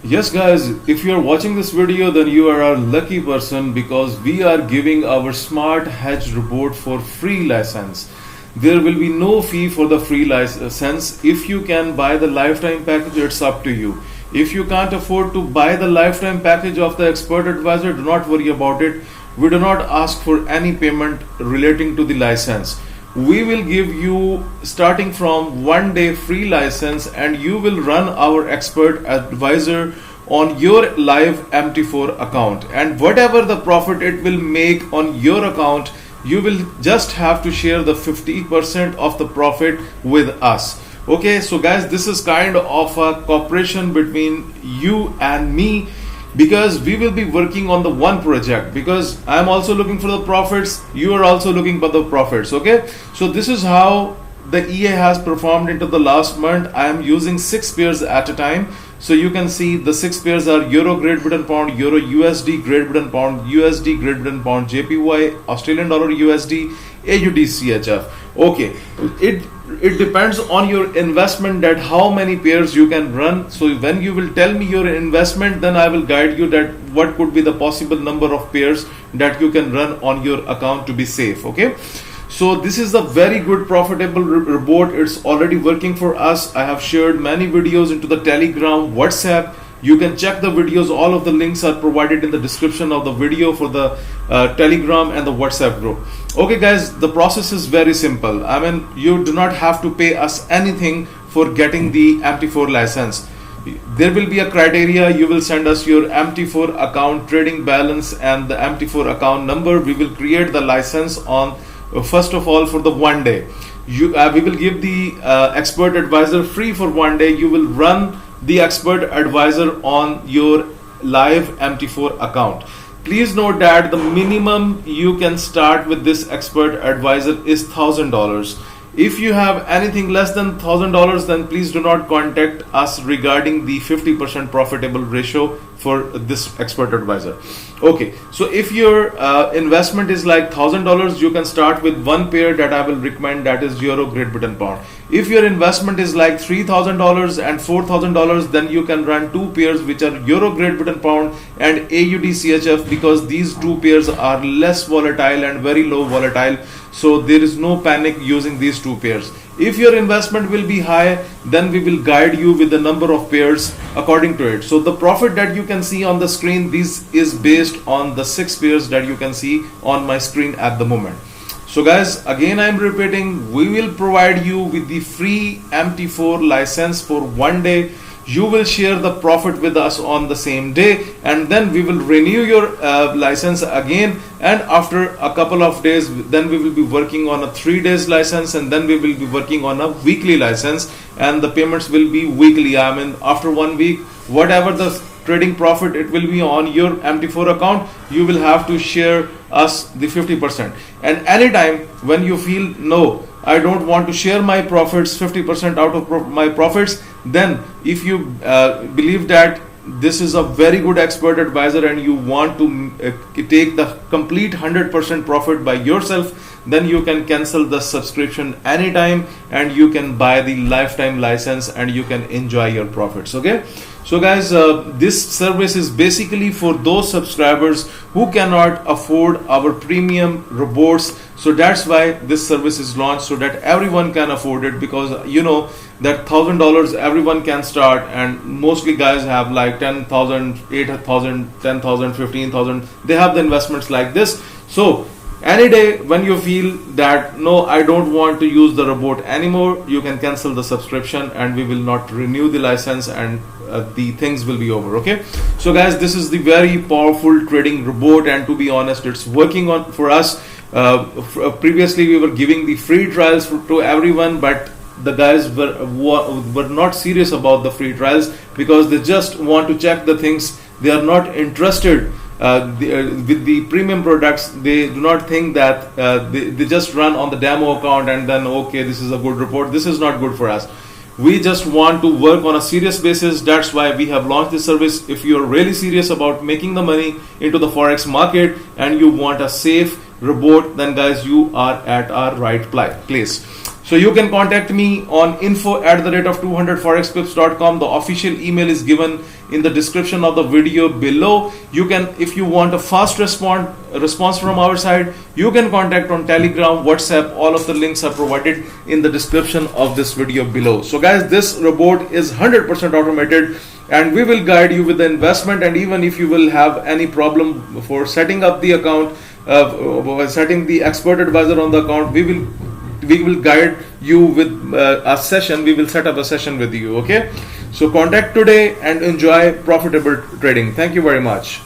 Yes, guys, if you are watching this video, then you are a lucky person because we are giving our smart hedge report for free license. There will be no fee for the free license. If you can buy the lifetime package, it's up to you. If you can't afford to buy the lifetime package of the expert advisor, do not worry about it. We do not ask for any payment relating to the license. We will give you starting from 1 day free license, and you will run our expert advisor on your live MT4 account, and whatever the profit it will make on your account, you will just have to share the 50% of the profit with us. Okay, so guys, this is kind of a cooperation between you and me, because we will be working on the one project, because I am also looking for the profits, you are also looking for the profits. Okay, so this is how the EA has performed into the last month. I am using 6 pairs at a time, so you can see the 6 pairs are Euro Great Britain Pound, Euro USD, Great Britain Pound, USD, Great Britain Pound, JPY, Australian Dollar USD, AUD CHF. Okay, it depends on your investment that how many pairs you can run. So when you will tell me your investment, then I will guide you that what could be the possible number of pairs that you can run on your account to be safe. Okay, so this is a very good profitable report. It's already working for us. I have shared many videos into the Telegram, WhatsApp. You can check the videos. All of the links are provided in the description of the video for the Telegram and the WhatsApp group. Okay guys, the process is very simple. I mean, you do not have to pay us anything for getting the MT4 license. There will be a criteria. You will send us your MT4 account trading balance and the MT4 account number. We will create the license on first of all for the 1 day. We will give the expert advisor free for 1 day. You will run the expert advisor on your live MT4 account. Please note that the minimum you can start with this expert advisor is $1,000. If you have anything less than $1,000, then please do not contact us regarding the 50% profitable ratio for this expert advisor. Okay, so if your investment is like $1,000, you can start with 1 pair that I will recommend, that is Euro Great Britain Pound. If your investment is like $3,000 and $4,000, then you can run 2 pairs which are Euro Great Britain Pound and AUD CHF, because these 2 pairs are less volatile and very low volatile, so there is no panic using these 2 pairs. If your investment will be high, then we will guide you with the number of pairs according to it. So the profit that you can see on the screen, this is based on the 6 pairs that you can see on my screen at the moment. So guys, again I am repeating, we will provide you with the free MT4 license for 1 day. You will share the profit with us on the same day, and then we will renew your license again, and after a couple of days then we will be working on a 3 days license, and then we will be working on a weekly license, and the payments will be weekly. I mean, after 1 week, whatever the trading profit it will be on your MT4 account, you will have to share us the 50%. And anytime when you feel no, I don't want to share my profits, 50% out of my profits, then if you believe that this is a very good expert advisor and you want to take the complete 100% profit by yourself, then you can cancel the subscription anytime and you can buy the lifetime license and you can enjoy your profits. Okay, so guys, this service is basically for those subscribers who cannot afford our premium reports. So that's why this service is launched, so that everyone can afford it, because you know that $1,000 everyone can start, and mostly guys have like 10,000, 8,000, 10,000, 15,000. They have the investments like this. So any day when you feel that no, I don't want to use the report anymore, you can cancel the subscription and we will not renew the license, and the things will be over. Okay, so guys, this is the very powerful trading report, and to be honest, it's working on for us. Previously we were giving the free trials to everyone, but the guys were not serious about the free trials, because they just want to check the things. They are not interested with the premium products. They do not think that they just run on the demo account and then okay, this is a good report. This is not good for us. We just want to work on a serious basis. That's why we have launched this service. If you are really serious about making the money into the forex market and you want a safe report, then guys, you are at our right place. So you can contact me on info@200forexpips.com. The official email is given in the description of the video below. You can, if you want a fast response from our side, you can contact on Telegram, WhatsApp. All of the links are provided in the description of this video below. So guys, this robot is 100% automated, and we will guide you with the investment. And even if you will have any problem for setting up the account, setting the expert advisor on the account, we will guide you with a session. We will set up a session with you. Okay, so contact today and enjoy profitable trading. Thank you very much.